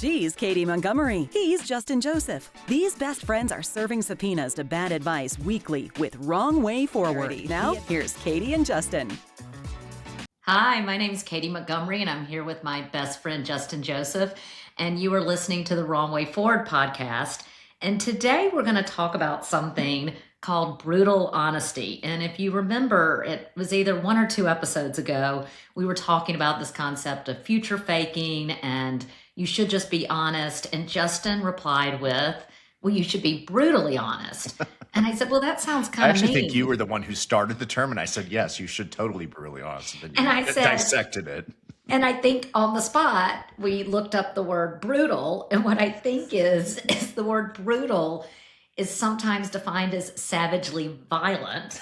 She's Katy Montgomery. He's Justin Joseph. These best friends are serving subpoenas to bad advice weekly with Wrong Way Forward. Now, here's Katy and Justin. Hi, my name is Katy Montgomery, and I'm here with my best friend, Justin Joseph, and you are listening to the Wrong Way Forward podcast. And today we're going to talk about something called brutal honesty. And if you remember, it was either 1 or 2 episodes ago, we were talking about this concept of future faking and you should just be honest. And Justin replied with, well, you should be brutally honest. And I said, well, that sounds I kind of actually mean. think you were the one who started the term, and I said, yes, you should totally be brutally honest. And And then I you said- dissected it. And I think on the spot, we looked up the word brutal. And what I think is the word brutal is sometimes defined as savagely violent.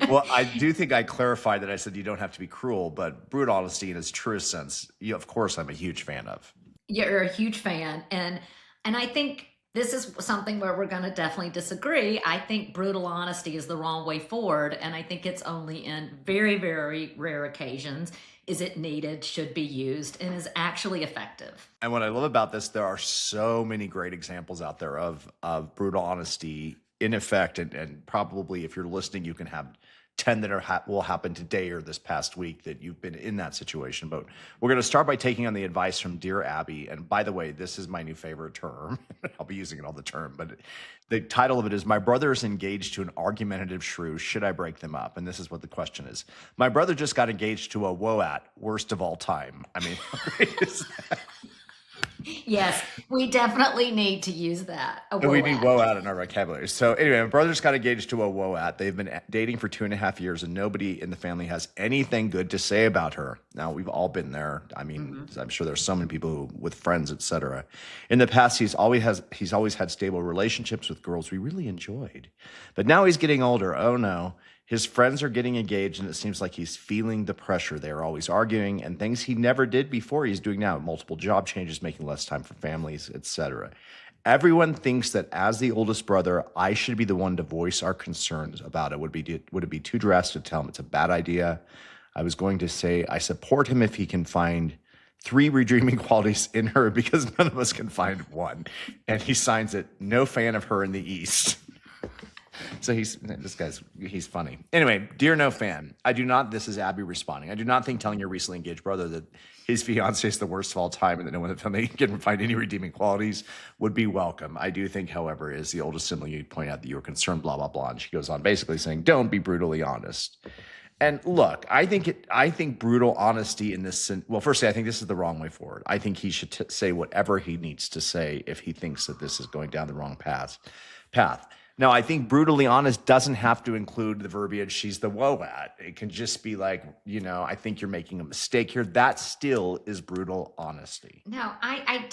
Well, I do think I clarified that I said you don't have to be cruel, but brutal honesty in its truest sense, of course, I'm a huge fan of. You're a huge fan. And I think this is something where we're going to definitely disagree. I think brutal honesty is the wrong way forward. And I think it's only in very, very rare occasions is it needed, should be used, and is actually effective. And what I love about this, there are so many great examples out there of brutal honesty in effect. And probably if you're listening, you can have 10 that will happen today or this past week that you've been in that situation. But we're going to start by taking on the advice from Dear Abby. And by the way, this is my new favorite term. I'll be using it all the term. But the title of it is, My Brother is Engaged to an Argumentative Shrew. Should I break them up? And this is what the question is. My brother just got engaged to a WOAT, worst of all time. I mean, how great is that? Yes, we definitely need to use that. We need WOAT in our vocabulary. So anyway, my brother's got engaged to a WOAT. They've been dating for 2.5 years, and nobody in the family has anything good to say about her. Now, we've all been there. I mean, I'm sure there's so many people with friends, etc. In the past, he's always had stable relationships with girls we really enjoyed. But now he's getting older. Oh no. His friends are getting engaged, and it seems like he's feeling the pressure. They are always arguing, and things he never did before he's doing now. Multiple job changes, making less time for families, etc. Everyone thinks that as the oldest brother, I should be the one to voice our concerns about it. Would it be too drastic to tell him it's a bad idea? I was going to say I support him if he can find 3 redeeming qualities in her, because none of us can find one. And he signs it, no fan of her in the East. So he's funny. Anyway, dear no fan, this is Abby responding. I do not think telling your recently engaged brother that his fiancée is the worst of all time and that no one in the family can find any redeeming qualities would be welcome. I do think, however, as the oldest sibling, you point out that you were concerned, blah, blah, blah. And she goes on basically saying, don't be brutally honest. And look, I think brutal honesty in this, well, firstly, I think this is the wrong way forward. I think he should say whatever he needs to say if he thinks that this is going down the wrong path. Now, I think brutally honest doesn't have to include the verbiage, she's the WOAT. It can just be like, I think you're making a mistake here. That still is brutal honesty. Now, I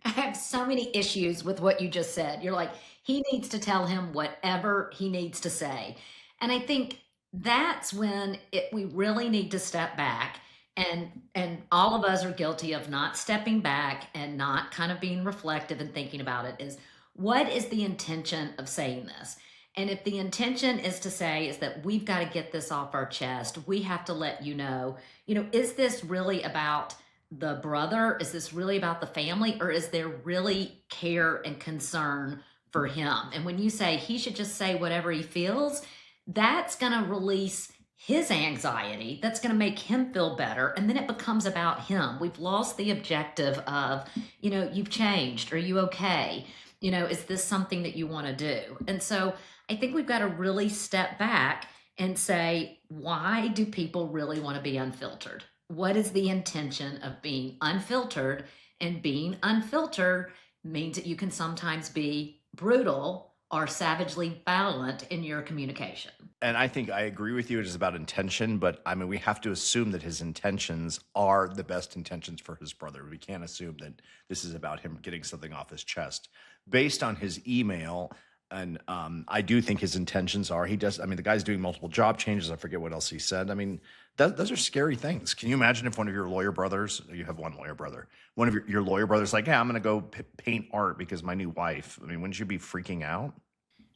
have so many issues with what you just said. You're like, he needs to tell him whatever he needs to say. And I think that's when we really need to step back. And all of us are guilty of not stepping back and not kind of being reflective and thinking about it is, what is the intention of saying this? And if the intention is to say is that we've got to get this off our chest, we have to let you know, is this really about the brother? Is this really about the family? Or is there really care and concern for him? And when you say he should just say whatever he feels, that's going to release his anxiety. That's going to make him feel better. And then it becomes about him. We've lost the objective of, you've changed. Are you okay? Is this something that you want to do? And so I think we've got to really step back and say, why do people really want to be unfiltered? What is the intention of being unfiltered? And being unfiltered means that you can sometimes be brutal or savagely violent in your communication. And I think I agree with you. It is about intention, but I mean, we have to assume that his intentions are the best intentions for his brother. We can't assume that this is about him getting something off his chest. Based on his email, and I do think his intentions are, the guy's doing multiple job changes. I forget what else he said. I mean, those are scary things. Can you imagine if one of your lawyer brothers, you have one lawyer brother, one of your lawyer brothers like, yeah, I'm going to go paint art because my new wife, wouldn't you be freaking out?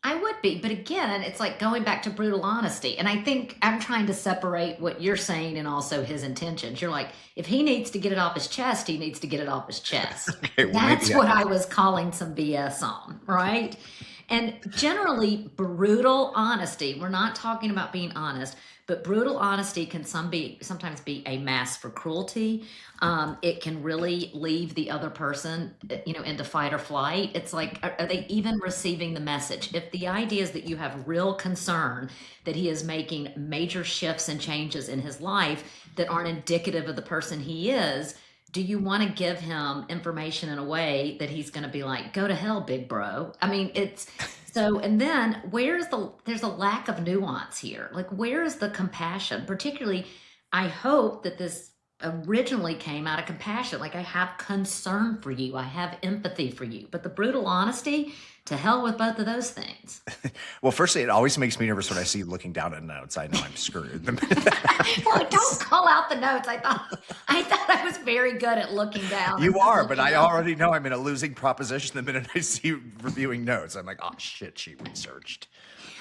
I would be, but again, it's like going back to brutal honesty. And I think I'm trying to separate what you're saying and also his intentions. You're like, if he needs to get it off his chest, he needs to get it off his chest. Okay, well, That's maybe what I was calling some BS on, right? And generally, brutal honesty, we're not talking about being honest, but brutal honesty can sometimes be a mask for cruelty. It can really leave the other person, into fight or flight. It's like, are they even receiving the message? If the idea is that you have real concern that he is making major shifts and changes in his life that aren't indicative of the person he is, do you want to give him information in a way that he's going to be like, go to hell, big bro? I mean, it's so, and then there's a lack of nuance here. Like, where is the compassion? Particularly, I hope that this originally came out of compassion. Like, I have concern for you, I have empathy for you. But the brutal honesty, to hell with both of those things. Well, firstly, it always makes me nervous when I see you looking down at notes. I know I'm screwed. Well, don't call out the notes. I thought I was very good at looking down. You are, but I already know I'm in a losing proposition the minute I see you reviewing notes. I'm like, oh shit, she researched.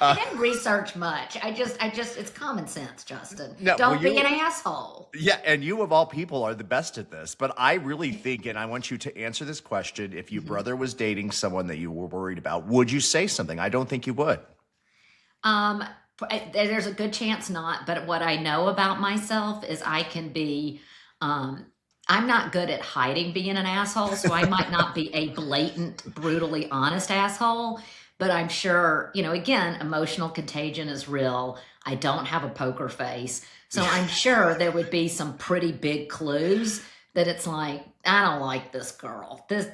I didn't research much. I just, it's common sense, Justin. No, Don't well, be an asshole. Yeah, and you of all people are the best at this. But I really think, and I want you to answer this question, if your brother was dating someone that you were worried about, would you say something? I don't think you would. There's a good chance not, but what I know about myself is I can be, I'm not good at hiding being an asshole, so I might not be a blatant, brutally honest asshole. But I'm sure, again, emotional contagion is real. I don't have a poker face. So I'm sure there would be some pretty big clues that it's like, I don't like this girl. This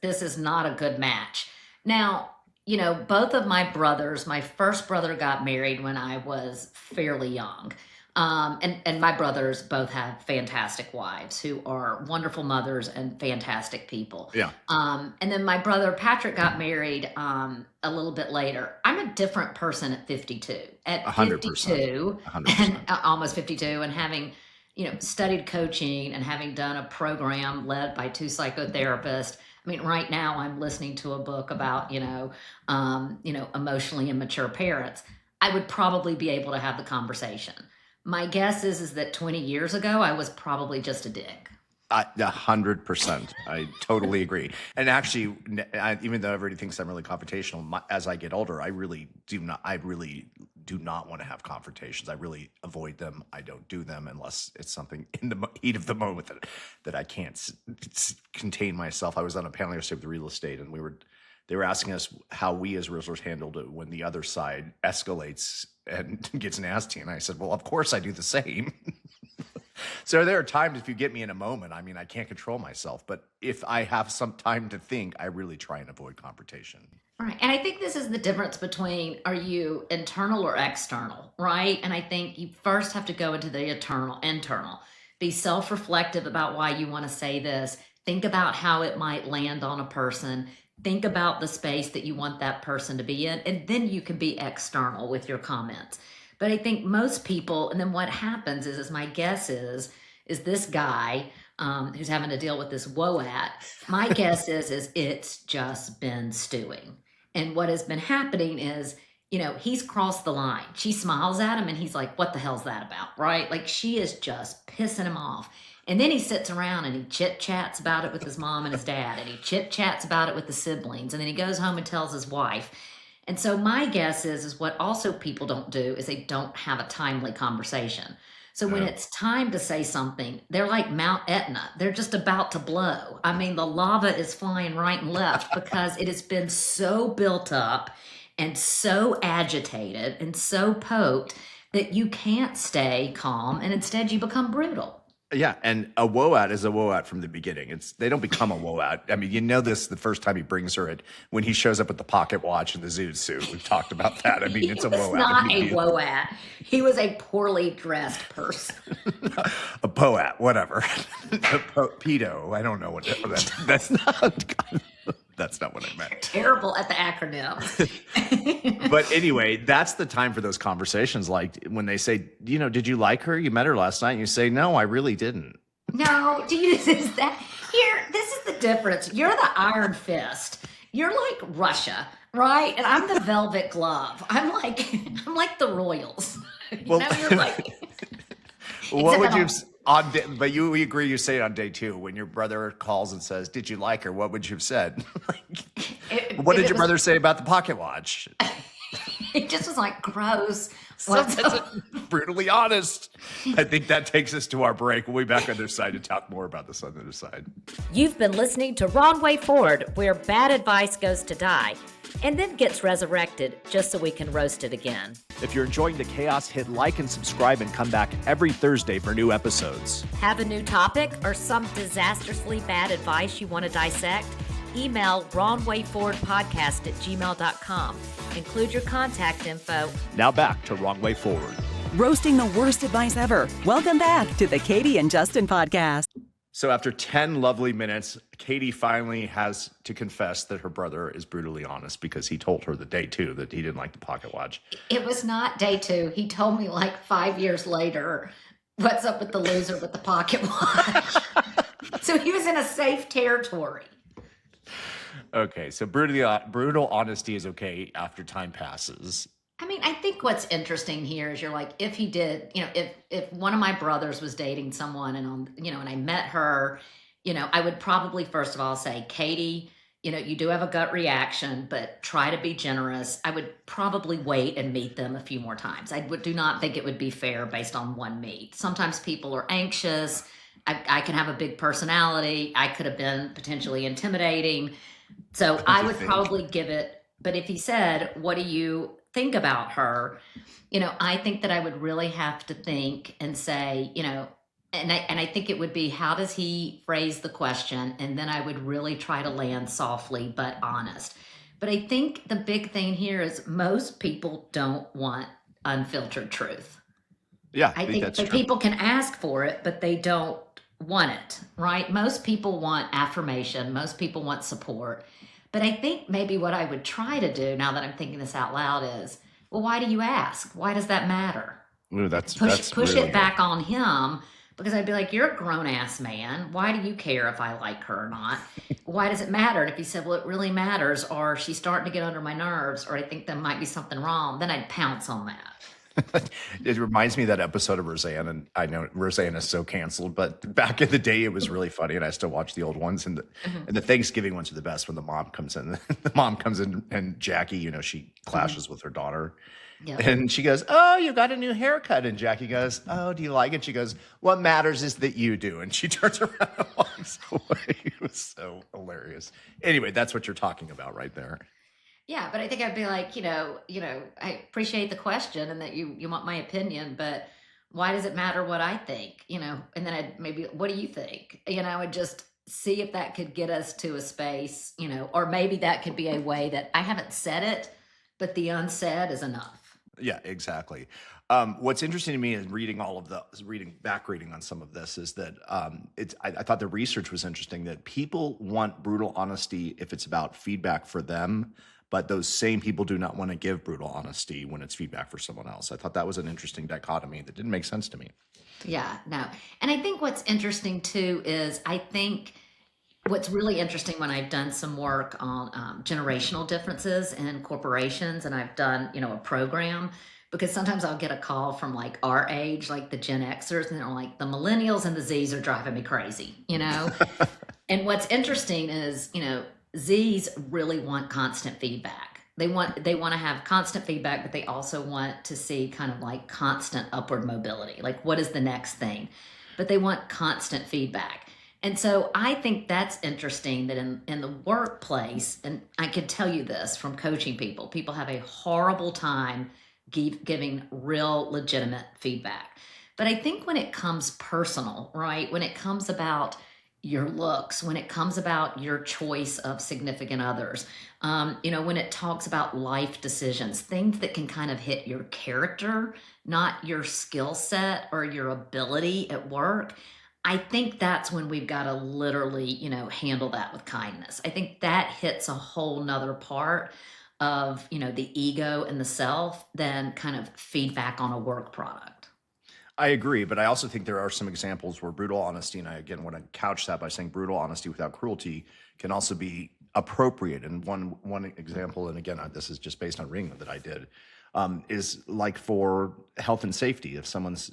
is not a good match. Now, both of my brothers, my first brother got married when I was fairly young. And my brothers both have fantastic wives who are wonderful mothers and fantastic people. Yeah. And then my brother Patrick got married a little bit later. I'm a different person at 52. At 100%. 52, 100%. and almost 52, and having studied coaching and having done a program led by 2 psychotherapists. I mean, right now I'm listening to a book about emotionally immature parents. I would probably be able to have the conversation. My guess is that 20 years ago, I was probably just a dick. 100%. I totally agree. And actually, even though everybody thinks I'm really confrontational, as I get older, I really do not want to have confrontations. I really avoid them. I don't do them unless it's something in the heat of the moment that I can't contain myself. I was on a panel yesterday with real estate, and they were asking us how we as realtors handled it when the other side escalates and gets nasty. And I said, well, of course I do the same. So there are times if you get me in a moment, I mean, I can't control myself. But if I have some time to think, I really try and avoid confrontation. Right. And I think this is the difference between, are you internal or external, right? And I think you first have to go into the internal. Be self-reflective about why you want to say this. Think about how it might land on a person. Think about the space that you want that person to be in, and then you can be external with your comments. But I think most people, and then what happens is my guess is this guy who's having to deal with this WOAT, my guess is it's just been stewing. And what has been happening is, he's crossed the line. She smiles at him and he's like, what the hell's that about, right? Like, she is just pissing him off. And then he sits around and he chit-chats about it with his mom and his dad, and he chit-chats about it with the siblings, and then he goes home and tells his wife. And so my guess is what also people don't do is they don't have a timely conversation. So when it's time to say something, they're like Mount Etna. They're just about to blow. I mean, the lava is flying right and left because it has been so built up and so agitated and so poked that you can't stay calm, and instead you become brutal. Yeah, and a WOAT is a WOAT from the beginning. They don't become a WOAT. I mean, this the first time he brings her it when he shows up with the pocket watch and the zoot suit. We've talked about that. I mean, it's a WOAT. Not a WOAT. He was a poorly dressed person. A POAT, whatever. Pedo. I don't know what that's not. That's not what I meant. Terrible at the acronyms. But anyway, that's the time for those conversations. Like when they say, did you like her? You met her last night. And you say, no, I really didn't. No, this is the difference. You're the iron fist. You're like Russia, right? And I'm the velvet glove. I'm like the royals. Well, You're like, what except would I you don't. on day, but we agree you say it on day two when your brother calls and says, "Did you like her?" What would you have said? What If did it your was, brother say about the pocket watch? it just was like gross. So What's that's up? brutally honest. I think that takes us to our break. We'll be back on the other side to talk more about this on the other side. You've been listening to Wrong Way Forward, where bad advice goes to die and then gets resurrected just so we can roast it again. If you're enjoying the chaos, hit like and subscribe and come back every Thursday for new episodes. Have a new topic or some disastrously bad advice you want to dissect? Email wrongwayforwardpodcast@gmail.com. Include your contact info. Now back to Wrong Way Forward. Roasting the worst advice ever. Welcome back to the Katy and Justin podcast. So after 10 lovely minutes, Katy finally has to confess that her brother is brutally honest because he told her the day two that he didn't like the pocket watch. It was not day two. He told me like 5 years later, what's up with the loser with the pocket watch? So he was in a safe territory. Okay, so brutal honesty is okay after time passes. I mean, I think what's interesting here is you're like, if he did, if one of my brothers was dating someone and I met her, I would probably first of all say, Katy, you do have a gut reaction, but try to be generous. I would probably wait and meet them a few more times. Do not think it would be fair based on one meet. Sometimes people are anxious. I can have a big personality. I could have been potentially intimidating. So I would probably give it, but if he said, what do you think about her? I think that I would really have to think and say, and I think it would be, how does he phrase the question? And then I would really try to land softly, but honest. But I think the big thing here is most people don't want unfiltered truth. Yeah, I think that's that true. people can ask for it, but they don't want it, right? Most people want affirmation. Most people want support. But I think maybe what I would try to do, now that I'm thinking this out loud, is, well, why do you ask? Why does that matter? Ooh, that's Push really it back on him, because I'd be like, you're a grown-ass man. Why do you care if I like her or not? Why does it matter? And if he said, well, it really matters, or she's starting to get under my nerves, or I think there might be something wrong, then I'd pounce on that. It reminds me of that episode of Roseanne, and I know Roseanne is so canceled, but back in the day, it was really funny, and I still watch the old ones. And the Thanksgiving ones are the best when the mom comes in. The mom comes in, and Jackie, she clashes with her daughter, Yep. and she goes, "Oh, you got a new haircut," and Jackie goes, "Oh, do you like it?" She goes, "What matters is that you do," and she turns around and walks away. It was so hilarious. Anyway, that's what you're talking about right there. Yeah, but I think I'd be like, I appreciate the question and that you want my opinion, but why does it matter what I think? And then I'd maybe, what do you think? And just see if that could get us to a space, or maybe that could be a way that I haven't said it, but the unsaid is enough. Yeah, exactly. What's interesting to me is reading on some of this is that I thought the research was interesting that people want brutal honesty if it's about feedback for them, but those same people do not want to give brutal honesty when it's feedback for someone else. I thought that was an interesting dichotomy that didn't make sense to me. Yeah, no. And I think what's interesting too is I think what's really interesting when I've done some work on generational differences in corporations, and I've done, a program, because sometimes I'll get a call from like our age, like the Gen Xers, and they're like, the millennials and the Zs are driving me crazy, And what's interesting is, Zs really want constant feedback. They want to have constant feedback, but they also want to see kind of like constant upward mobility. Like, what is the next thing? But they want constant feedback. And so I think that's interesting that in the workplace, and I could tell you this from coaching people have a horrible time giving real legitimate feedback. But I think when it comes personal, right? When it comes about your looks, when it comes about your choice of significant others, when it talks about life decisions, things that can kind of hit your character, not your skill set or your ability at work, I think that's when we've got to literally, handle that with kindness. I think that hits a whole nother part of, the ego and the self than kind of feedback on a work product. I agree, but I also think there are some examples where brutal honesty, and I again want to couch that by saying brutal honesty without cruelty, can also be appropriate. And one example, and again, this is just based on reading that I did, is like for health and safety. If someone's,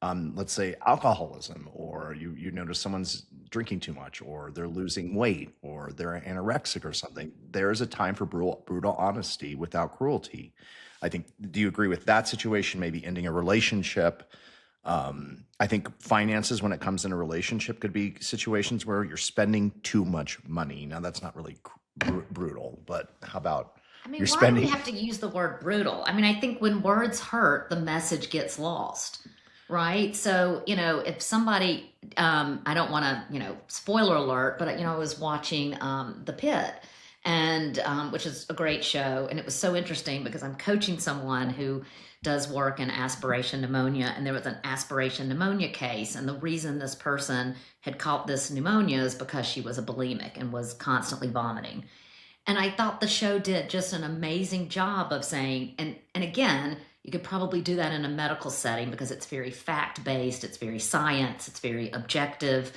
let's say alcoholism, or you notice someone's drinking too much, or they're losing weight, or they're anorexic or something, there is a time for brutal honesty without cruelty. I think, do you agree with that situation? Maybe ending a relationship. I think finances, when it comes in a relationship, could be situations where you're spending too much money. Now, that's not really brutal, but how about I mean, you're why do spending? we have to use the word brutal? I mean, I think when words hurt, the message gets lost, right? So, if somebody, I don't want to, spoiler alert, but, I was watching The Pit, and which is a great show. And it was so interesting because I'm coaching someone who does work in aspiration pneumonia, and there was an aspiration pneumonia case. And the reason this person had caught this pneumonia is because she was a bulimic and was constantly vomiting. And I thought the show did just an amazing job of saying, and again, you could probably do that in a medical setting because it's very fact-based, it's very science, it's very objective,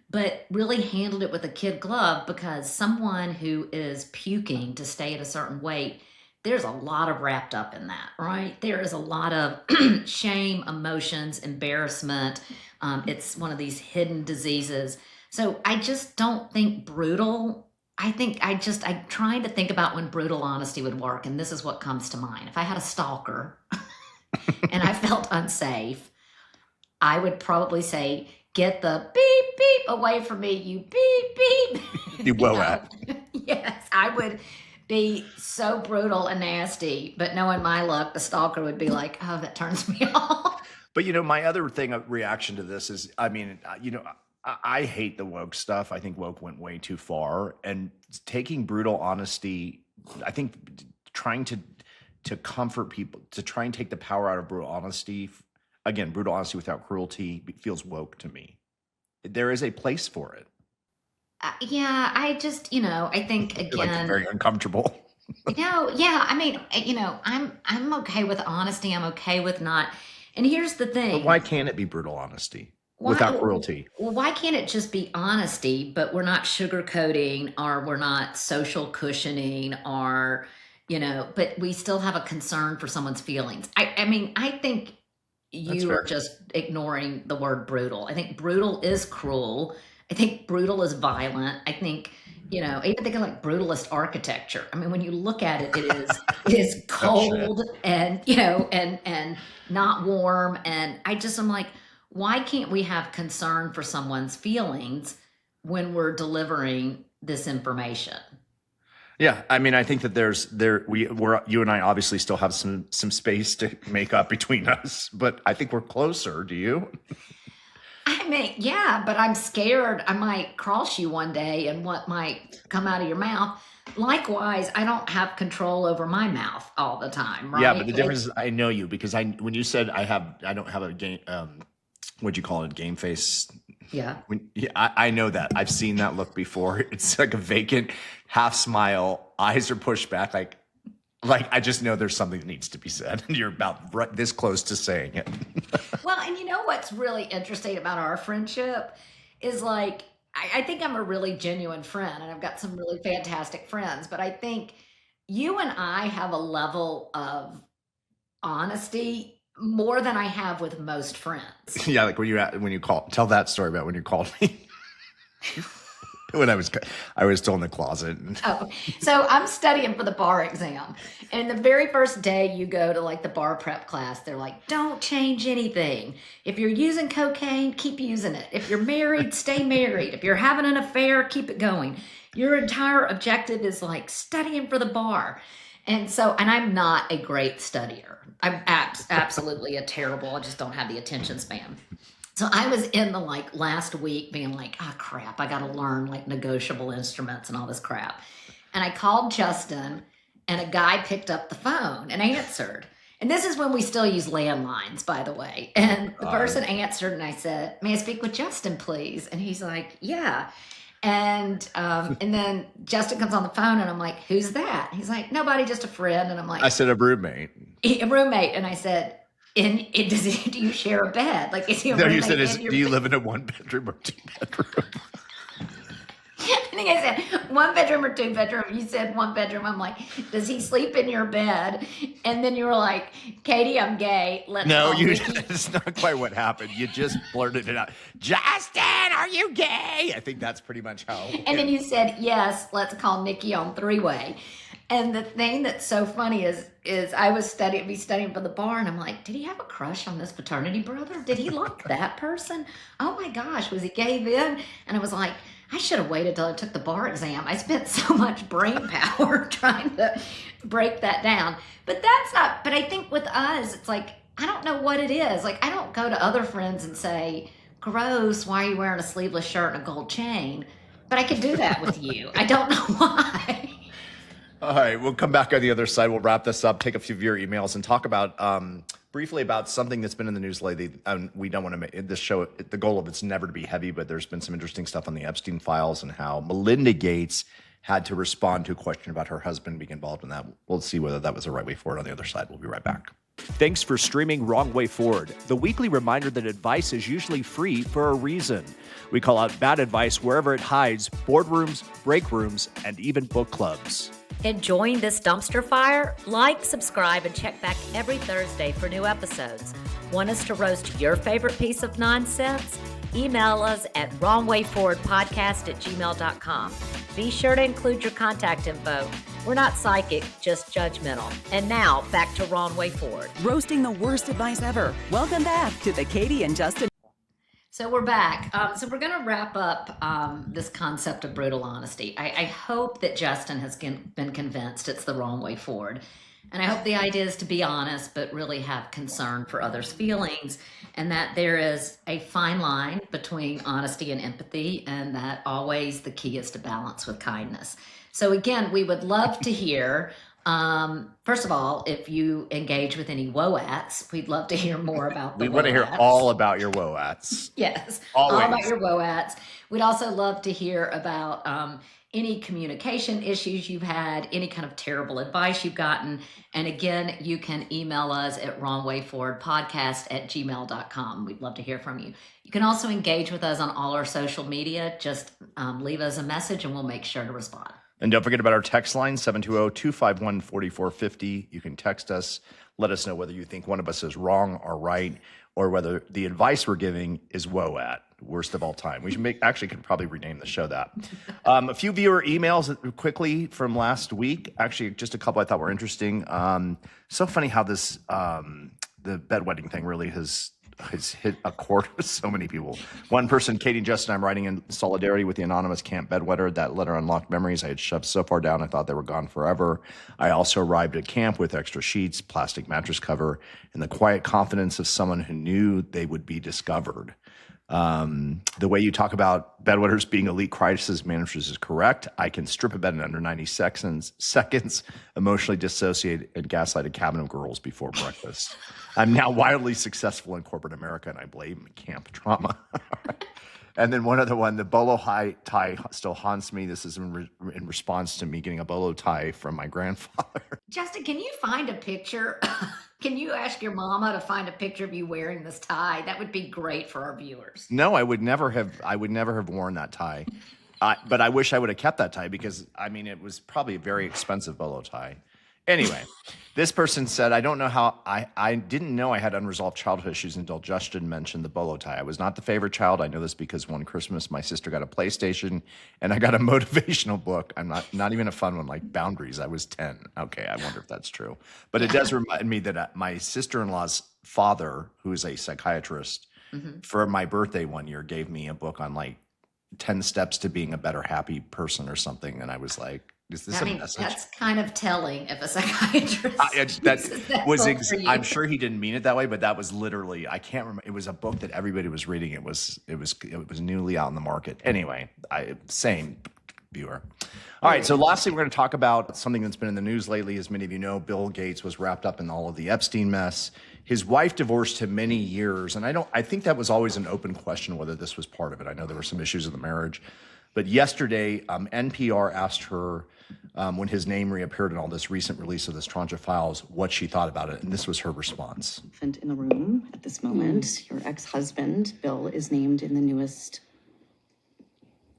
but really handled it with a kid glove, because someone who is puking to stay at a certain weight, there's a lot of wrapped up in that, right? There is a lot of shame, emotions, embarrassment. It's one of these hidden diseases. So I just don't think brutal. I'm trying to think about when brutal honesty would work, and this is what comes to mind. If I had a stalker and I felt unsafe, I would probably say, get the beep, beep away from me, you beep, beep. You WOAT. Yes, I would be so brutal and nasty, but knowing my luck, the stalker would be like, oh, that turns me off. But my other reaction to this is, I mean, I hate the woke stuff. I think woke went way too far, and taking brutal honesty, I think trying to comfort people, to try and take the power out of brutal honesty. Again, brutal honesty without cruelty feels woke to me. There is a place for it. Yeah, I just, I think I feel like again, very uncomfortable. yeah, I mean, I'm okay with honesty. I'm okay with not. And here's the thing. But why can't it be brutal honesty without cruelty? Well, why can't it just be honesty, but we're not sugarcoating, or we're not social cushioning, or, but we still have a concern for someone's feelings. I mean, I think you are just ignoring the word brutal. I think brutal is cruel. I think brutal is violent. I think, even thinking like brutalist architecture. I mean, when you look at it, it is cold and, and not warm. And I'm like, why can't we have concern for someone's feelings when we're delivering this information? Yeah, I mean, I think that you and I obviously still have some space to make up between us, but I think we're closer. Do you? I mean, yeah, but I'm scared I might cross you one day and what might come out of your mouth. Likewise, I don't have control over my mouth all the time, right? Yeah, but the difference is I know you, because when you said I don't have a game, what'd you call it? Game face. Yeah. I know that. I've seen that look before. It's like a vacant half smile, eyes are pushed back, like I just know there's something that needs to be said, and you're about this close to saying it. Well, and what's really interesting about our friendship is like, I think I'm a really genuine friend, and I've got some really fantastic friends, but I think you and I have a level of honesty more than I have with most friends. Yeah, like when you tell that story about when you called me. When I was still in the closet. Oh, so I'm studying for the bar exam. And the very first day you go to like the bar prep class, they're like, don't change anything. If you're using cocaine, keep using it. If you're married, stay married. If you're having an affair, keep it going. Your entire objective is like studying for the bar. And I'm not a great studier. I'm absolutely I just don't have the attention span. So I was in the last week being like, oh crap, I got to learn negotiable instruments and all this crap. And I called Justin, and a guy picked up the phone and answered. And this is when we still use landlines, by the way. And the person answered, and I said, may I speak with Justin, please? And he's like, yeah. And then Justin comes on the phone, and I'm like, who's that? He's like, nobody, just a friend. And I'm like, I said a roommate. A roommate. And I said, do you share a bed? Like, is he a roommate? You said, do you live in a 1-bedroom or 2-bedroom? think I said 1 bedroom or 2 bedroom. You said 1 bedroom. I'm like, does he sleep in your bed? And then you were like, Katie, I'm gay. It's not quite what happened. You just blurted it out. Justin, are you gay? I think that's pretty much how. And then you said, yes, let's call Nikki on 3-way. And the thing that's so funny is I was studying for the bar, and I'm like, did he have a crush on this fraternity brother? Did he like that person? Oh my gosh, was he gay then? And I was like, I should have waited till I took the bar exam. I spent so much brain power trying to break that down. But I think with us, it's like, I don't know what it is. Like, I don't go to other friends and say, gross, why are you wearing a sleeveless shirt and a gold chain? But I could do that with you. I don't know why. All right, we'll come back on the other side. We'll wrap this up, take a few of your emails, and talk about briefly about something that's been in the news lately. We don't want to make this show, the goal of it's never to be heavy, but there's been some interesting stuff on the Epstein files and how Melinda Gates had to respond to a question about her husband being involved in that. We'll see whether that was the right way forward on the other side. We'll be right back. Thanks for streaming Wrong Way Forward, the weekly reminder that advice is usually free for a reason. We call out bad advice wherever it hides: boardrooms, break rooms, and even book clubs. Enjoying this dumpster fire? Like, subscribe, and check back every Thursday for new episodes. Want us to roast your favorite piece of nonsense? Email us at wrongwayforwardpodcast@gmail.com. Be sure to include your contact info. We're not psychic, just judgmental. And now, back to Wrong Way Forward. Roasting the worst advice ever. Welcome back to the Katy and Justin. So we're back. So we're going to wrap up this concept of brutal honesty. I hope that Justin has been convinced it's the wrong way forward. And I hope the idea is to be honest, but really have concern for others' feelings, and that there is a fine line between honesty and empathy, and that always the key is to balance with kindness. So again, we would love to hear, first of all, if you engage with any WOATs, we'd love to hear more about the We want to hear WOATs. all about your WOATs. Yes, Always. all about your WOATs. We'd also love to hear about any communication issues you've had, any kind of terrible advice you've gotten. And again, you can email us at wrongwayforwardpodcast@gmail.com. We'd love to hear from you. You can also engage with us on all our social media. Just leave us a message and we'll make sure to respond. And don't forget about our text line, 720-251-4450. You can text us. Let us know whether you think one of us is wrong or right, or whether the advice we're giving is WOAT, worst of all time. We should could probably rename the show that. A few viewer emails quickly from last week. Actually, just a couple I thought were interesting. So funny how this, the bedwetting thing really has hit a chord with so many people. One person, Katy and Justin, I'm writing in solidarity with the anonymous camp bedwetter. That letter unlocked memories I had shoved so far down I thought they were gone forever. I also arrived at camp with extra sheets, plastic mattress cover, and the quiet confidence of someone who knew they would be discovered. The way you talk about bedwetters being elite crisis managers is correct. I can strip a bed in under 90 seconds, emotionally dissociate and gaslight a cabin of girls before breakfast. I'm now wildly successful in corporate America, and I blame camp trauma. And then one other one, the bolo tie still haunts me. This is in response to me getting a bolo tie from my grandfather. Justin, can you find a picture? Can you ask your mama to find a picture of you wearing this tie? That would be great for our viewers. No, I would never have worn that tie. But I wish I would have kept that tie because, I mean, it was probably a very expensive bolo tie. Anyway, this person said, I don't know how, I didn't know I had unresolved childhood issues until Justin mentioned the bolo tie. I was not the favorite child. I know this because one Christmas, my sister got a PlayStation and I got a motivational book. I'm not even a fun one, like Boundaries. I was 10. Okay, I wonder if that's true. But it does remind me that my sister-in-law's father, who is a psychiatrist, for my birthday one year, gave me a book on like 10 steps to being a better, happy person or something. And I was like, is this a message? That's kind of telling if a psychiatrist. I'm sure he didn't mean it that way, but that was literally, I can't remember. It was a book that everybody was reading. It was newly out in the market. Anyway, same viewer. All right. So lastly, we're going to talk about something that's been in the news lately. As many of you know, Bill Gates was wrapped up in all of the Epstein mess. His wife divorced him many years. And I think that was always an open question whether this was part of it. I know there were some issues in the marriage. But yesterday, NPR asked her, when his name reappeared in all this recent release of this tranche of files, what she thought about it. And this was her response. In the room at this moment, your ex-husband, Bill, is named in the newest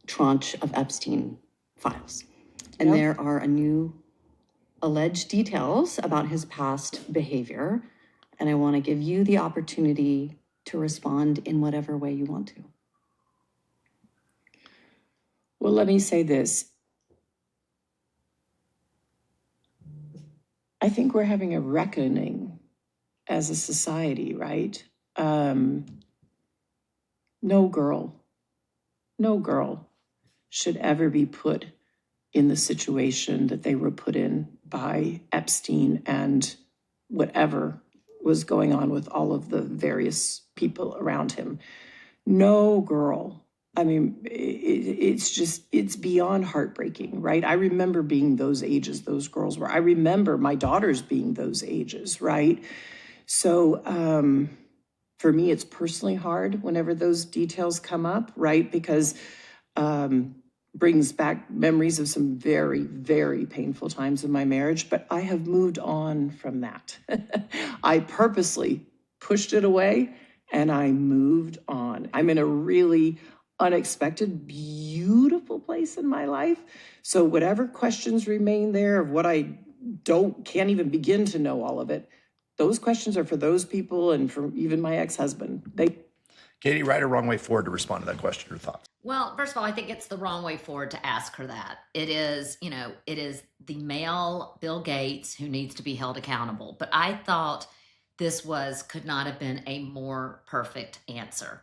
tranche of Epstein files. And there are a new alleged details about his past behavior. And I want to give you the opportunity to respond in whatever way you want to. Well, let me say this. I think we're having a reckoning as a society, right? No girl should ever be put in the situation that they were put in by Epstein and whatever was going on with all of the various people around him. No girl. I mean, it's beyond heartbreaking, right? I remember being those ages those girls were. I remember my daughters being those ages, right? So for me, it's personally hard whenever those details come up, right? Because brings back memories of some very, very painful times in my marriage, but I have moved on from that. I purposely pushed it away and I moved on. I'm in a really unexpected, beautiful place in my life. So whatever questions remain there of what I can't even begin to know all of it, those questions are for those people and for even my ex-husband. Katy, right or wrong way forward to respond to that question or thoughts? Well, first of all, I think it's the wrong way forward to ask her that. It is the male Bill Gates who needs to be held accountable. But I thought this could not have been a more perfect answer.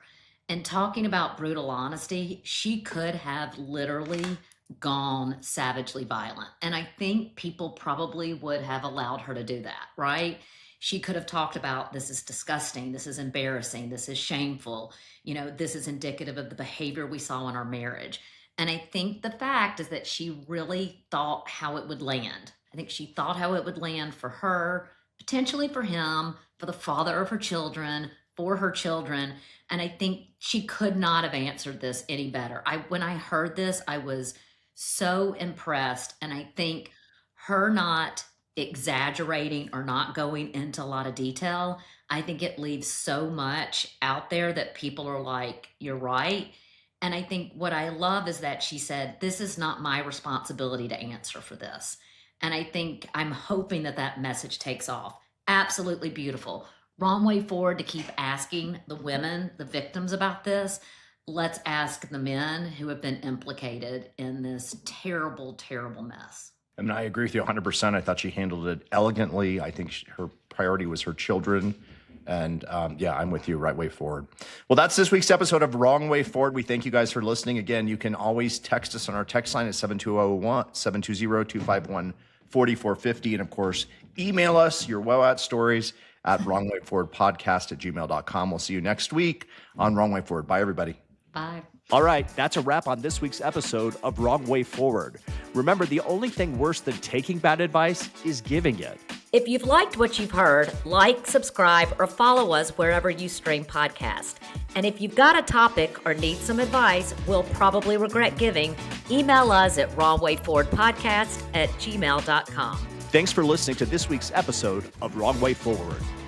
And talking about brutal honesty, she could have literally gone savagely violent. And I think people probably would have allowed her to do that, right? She could have talked about, this is disgusting, this is embarrassing, this is shameful, this is indicative of the behavior we saw in our marriage. And I think the fact is that she really thought how it would land. I think she thought how it would land for her, potentially for him, for the father of her children, for her children. And I think she could not have answered this any better. When I heard this, I was so impressed. And I think her not exaggerating or not going into a lot of detail, I think it leaves so much out there that people are like, you're right. And I think what I love is that she said, this is not my responsibility to answer for this. And I think I'm hoping that message takes off. Absolutely beautiful. Wrong way forward to keep asking the women, the victims, about this. Let's ask the men who have been implicated in this terrible, terrible mess. I mean, I agree with you 100%. I thought she handled it elegantly. I think her priority was her children. And yeah, I'm with you, right way forward. Well, that's this week's episode of Wrong Way Forward. We thank you guys for listening. Again, you can always text us on our text line at 720-251-4450. And of course, email us your WOAT stories at wrongwayforwardpodcast@gmail.com. We'll see you next week on Wrong Way Forward. Bye, everybody. Bye. All right, that's a wrap on this week's episode of Wrong Way Forward. Remember, the only thing worse than taking bad advice is giving it. If you've liked what you've heard, like, subscribe, or follow us wherever you stream podcasts. And if you've got a topic or need some advice we'll probably regret giving, email us at wrongwayforwardpodcast@gmail.com. Thanks for listening to this week's episode of Wrong Way Forward.